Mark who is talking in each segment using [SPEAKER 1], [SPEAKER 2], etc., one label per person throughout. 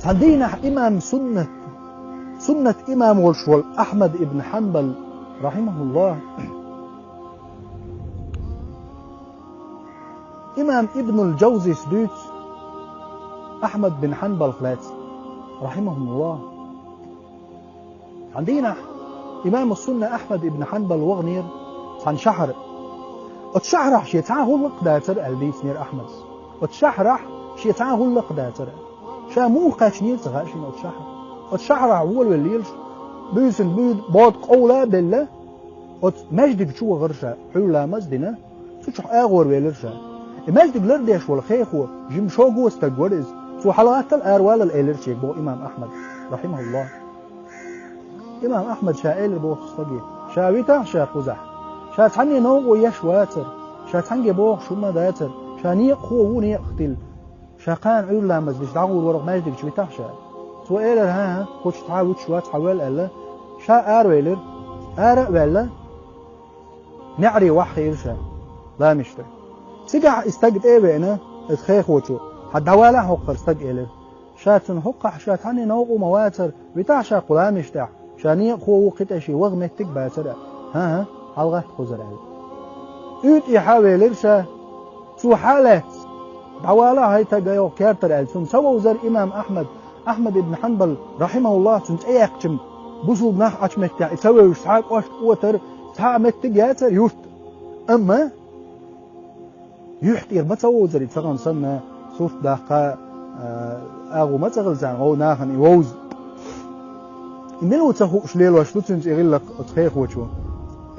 [SPEAKER 1] عندنا إمام سنة إمام والشول أحمد بن حنبل رحمه الله. إمام ابن الجوزي سدوت أحمد بن حنبل خلات رحمه الله. عندنا إمام السنة أحمد بن حنبل وغنير عن شحر اتشحرح شيتعاه اللقداتر البيت نير أحمد اتشحرح شيتعاه اللقداتر شامو قاشنير تغاشين اتشحرح أول والليلش بيسن بيد بعد قولا بالله مجدك شو غرشة حولا مزدنا تشح آغور ويلرشة مجدك لرديش والخيخو جمشوغو استقورز سو حلقات الأروال الإيلرشي بو إمام أحمد رحمه الله. إمام أحمد شائل بو خستقي شاويتا شاقوزح شاتعني نوغو يشواتر شاتعني بوغ شما داتر شانيق هو نيق اختل شاقان عيول لامز بيش دعور ورق ماجدك شويتاح شا سو إيلر ها خوش تعاود شوات حوال ألا شا آرويلر آرق ولا نعري وحي إرشا لا مشتر سيقع استقد إيه بينا اتخيخ وشو حد هوالا حقر استق إيلر شاتن حقح شاتعني نوغو مواتر بتاع شاقو لا مشتع شانيق هو قطعشي وغمتك باتر ها حلقة خزر علي اوت يحاول إرشا سو حالات دوالا هاي تاقايو كارتر ألسون سوى وزر إمام أحمد بن حنبل رحمه الله سنت ايقشم بوصل ناح أشمتع يسوي وشحاك أشت قوتر تها متجاتر يوشت أما يحتير ما تسوى وزر يتفقن صنع صوت داقا أغو ما تغلزان غو ناخن يووز إميلو تخو شليل وشتو تنت إغلق أتخيخ وشو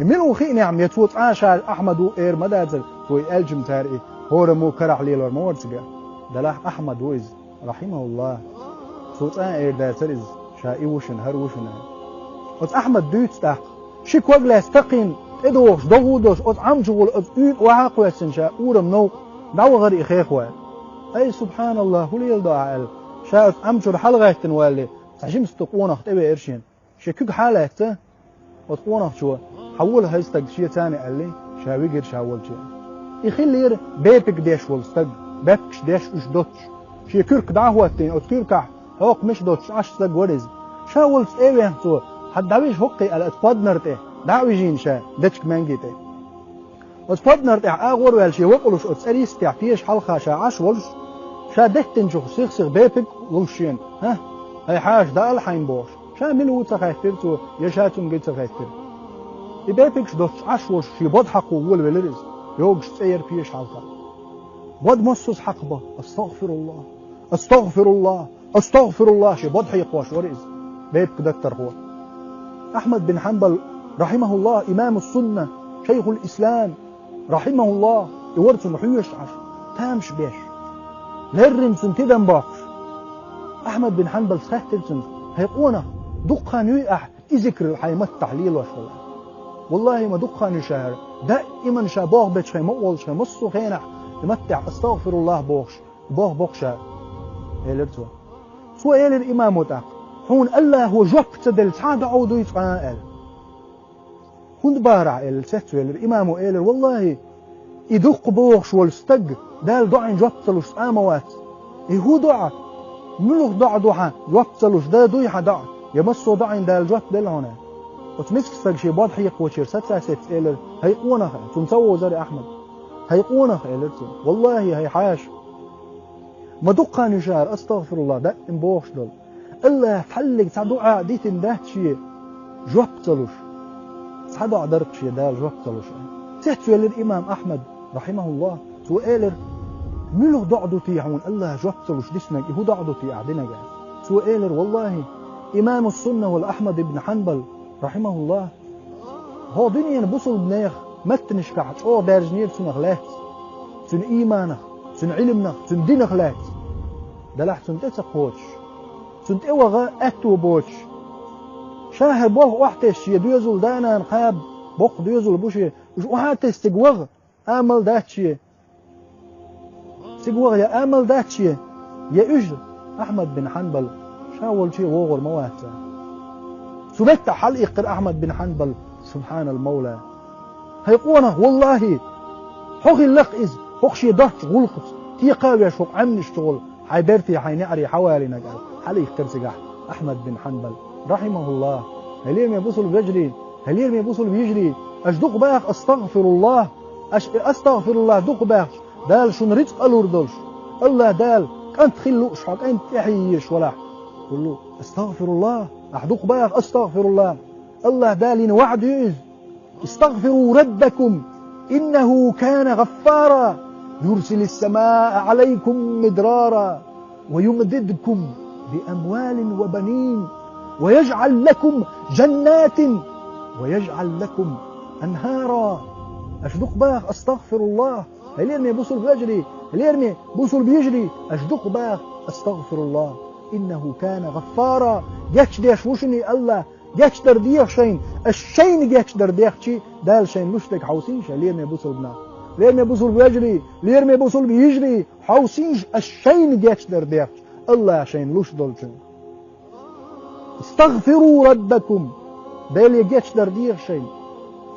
[SPEAKER 1] إميلو خيني عم يتوت عاشا أحمد إير مدازل توي ألجم تارئي هورمو كرح ليل ورمورتقا دلاح أحمد ويز رحمه الله صوت إير داترز شائي وشن هر وشن أت أحمد دوت تاق شك وقلا استقين إدوش ضغودوش أت عمجول أت إيد وعاقوة سنشا أورم نوق دعوة غير إخيخوا أي سبحان الله هو ليل دعاء شاءت عمجور حلقة تنوالي تعشيم استقونخ تبي إرشين شكوك حالة وتقونخ شو حولها يستق شيء تاني قال لي شاويقر شاول شيء يخلير بيبك ديش والستق بيبكش ديش وش دوتش شي كرك دعوتين أو كركح هوق مش دوتش عش استق ورز شاولت إيه تو حد دعويش هقي على اتفادنرت دعويجين شا دتشك مانجيته اتفادنرت أغور والشي وقلوش أتسريس تعفيش حلقة شا عش ولش شا دكتن شو سيخ بيبك ولشين ها هاي حاج دا الحين بوش شا ملو تخيفرتو يشاتم قد تخيفر يبيبكش دوتش عش ولش شي بضحقو ول ولرز يوغش تسير فيش حلقة بود مصص حقبة استغفر الله شي بضحي قواش ورز بيبك دكتر هو أحمد بن حنبل رحمه الله إمام السنة شيخ الإسلام رحمه الله يورثن حيوش عش تامش بيش لرن سنتدن باقش أحمد بن حنبل سختلسن هيقونا دقان يقح إذكر حيمت تحليل وشغل والله ما دقان شهر دائما شابوغ بيتش خي مقول شي مصو خينح يمتع استغفر الله بوغ بوغشا هيلرتو سو إيل الإمام وتاق حون الله هو جوب تدل تعاد عودو يتقائل هون بارع إل ستو إل الإمام إيل والله يدق بوغش والستق دال دعين جوب تلوش آموات هو دعا ملوك دعا جوب تلوش دا دويحة دعا يمسو دعين دال جوب دل هنا وتمسك سجشي بعض حيق وشير ست إيل هيقونخ تنسوه زري أحمد هيقونخ إيلرتو والله هي حاش ما دقا نشار استغفر الله دا انبوخش دول الله تحلق تعدوعا ديتن ده شي جوب تلوش تعدوع درق شي دال جوب تلوش تحتو للإمام أحمد رحمه الله سو إيلر ملو دعدو تيعون الله جوب تلوش ديسنك هو دعدو تيعدنا جاي سو إيلر والله إمام السنة والأحمد بن حنبل رحمه الله هو دنيا بوصل بنيخ متنش كعش أو دارجنير سن غلات سن إيمانه سن علمنا سن دين غلات دلح سن تتقوش سن تقوغا أتو بوش شاهر بوغ وحتش يدوزل دانا نقاب بوغ دوزل بوشي وحتى استقوغ آمل داتشي استقوغ يا آمل داتشي يا أجر أحمد بن حنبل شاول شي وغر مواتا سبت حل يقر أحمد بن حنبل سبحان المولى هيقونه والله حقي اللق إز حقشي ضغط غلقت تيقاوي شوق عمن اشتغل حيبرتي حينعري حوالي نقال حليق كرسجح أحمد بن حنبل رحمه الله هلير ما بوصل بيجري هلير ما بوصل بيجري أشدق باخ أستغفر الله أستغفر الله دق باخ دال شون رزق الوردلش الله دال أنت خلوش حق أنت يحييش ولا قل له أستغفر الله أحدق باخ أستغفر الله الله دالين وعد يز استغفروا ربكم إنه كان غفارا يرسل السماء عليكم مدرارا ويمددكم بأموال وبنين ويجعل لكم جنات ويجعل لكم أنهارا أشدق باخ أستغفر الله هل يرمي بوصل بيجري هل يرمي بوصل بيجري أشدق باخ أستغفر الله إنه كان غفارا جاكش ديش وشني الله جاكش درديخ شين الشين جاكش درديخشي دال شين لشتك حوسينش هل يرمي بوصل بنا ليرمي بوصل بيجري ليرمي بوصل بيجري حوسينش الشين جاكش درديخش الله شين لش دولشن استغفروا ربكم دال جاكش درديخ شين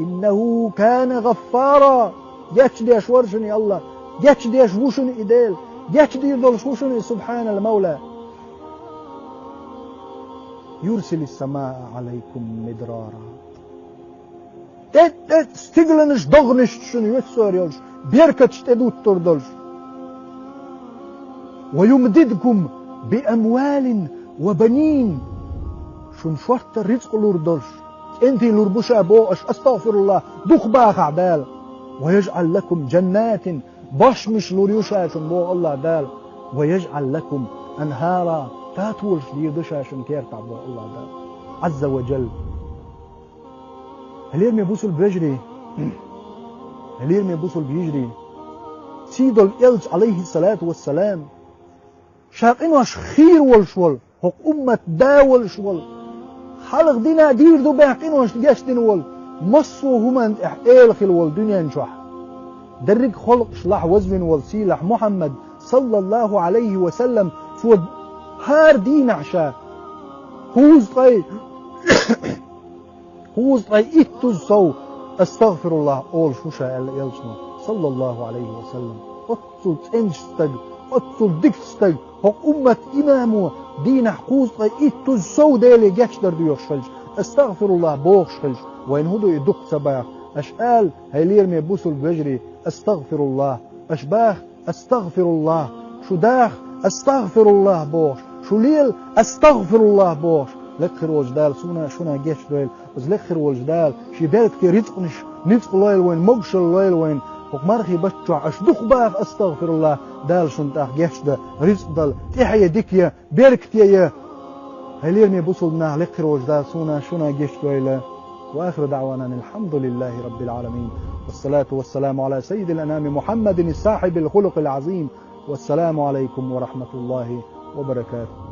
[SPEAKER 1] إنه كان غفارا جاكش ديش ورشني الله جاكش ديش وشني إدال جاكش ديش دولش وشني سبحان المولى يرسل السماء عليكم مدرارا استغلنش ضغنش شنو يسور يولش بيركتش تدوت تردلش ويمددكم بأموال وبنين شن شرط الرزق لوردلش انتي لوربوشا بوش استغفر الله دوخ باخ عدال ويجعل لكم جنات باشمش لوريوشا شن بو الله دال ويجعل لكم أنهارا تاتولش ليردشا شن كيرتع بو الله دال عز وجل هل يرمي بوصل بيجري هل يرمي بوصل بيجري سيدو الإلج عليه الصلاة والسلام شاقين واش خير والشول هق أمة داول شول خلق دينا دير دو باقين واش تجاش دين وال مصو هما إحقيل خل والدنيا نشوح درق خلق شلح وزن والسيلح محمد صلى الله عليه وسلم فو هار دين عشا خوز طي خوز طي إتوز صو استغفر الله أول شوشا يلشنا صلى الله عليه وسلم أتصل تنشتج أتصل دكستج هق أمة إمامه دين حقوز طي إتوز صو ديلي جاكش دردو يخشلج استغفر الله بوخشلج وين هدو يدق سباق أشقال هيلير مي بوصل بجري استغفر الله أشباخ استغفر الله شو داخ استغفر الله بوش شو ليل استغفر الله بوش لكخر وجدال سونا شونا جيش دويل بس لكخر وجدال شي بيرك كي رزقنش نزق الليل وين موش الليل وين وقمارخي بشع أشدق باخ استغفر الله دال شنتاخ جيش دا رزق دال تحيا ديكيا بيرك تيا هيلير مي بوصل ناه لكخر وجدال سونا شونا جيش دويل وآخر دعوانا الحمد لله رب العالمين والصلاة والسلام على سيد الأنام محمد الصاحب الخلق العظيم والسلام عليكم ورحمة الله وبركاته.